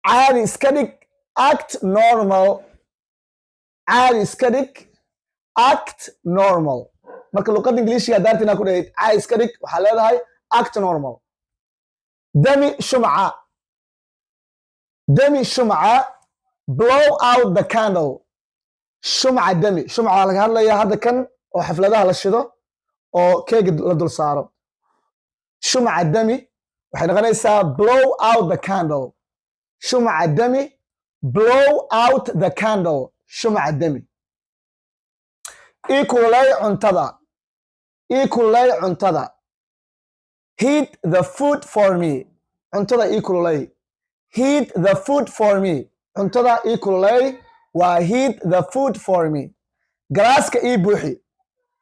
عادي iska dhig act normal عادي iska dhig act normal marka luqadda ingiliishiga daartina ku dhayd caadi iska dhig waxaa leedahay act normal dami shumca blow out the candle shumca dami shumca waa laga hadlayaa hadda kan oo xafladaha la shido oo keega la dul saaro shumca dami waxay noqonaysaa blow out the candle shumca dami blow out the candle shumca dami ikulay cuntada heat the food for me cuntada ikulay heat the food for me cuntada ikulay waa heat the food for me galaaska ii buuxi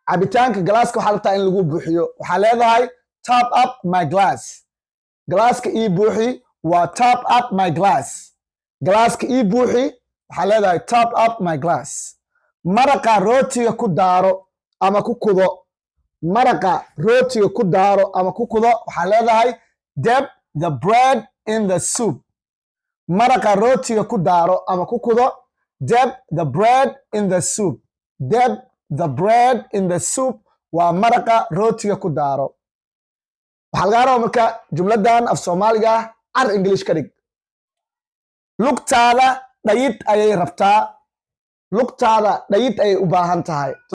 cabitaanka galaaska waxaa rabtaa in lagu buuxiyo waxaa leedahay top up my glass galaaska ii buuxi waa top up my glass galaaska ii buuxi waxaa leedahay top up my glass maraqa rootiga ku daaro ama ku kudo maraqa rootiga ku daaro ama ku kudo waxaa leedahay dip the bread in the soup maraqa rootiga ku daaro ama ku kudo dip the bread in the soup dip the bread in the soup waa maraqa rootiga ku daaro waxaa laga rabaa marka jumladan af soomaaliga ah car ingilish ka dhig lugtaada dhayid ayay rabtaa lugtaada dhayid ayay u baahan tahay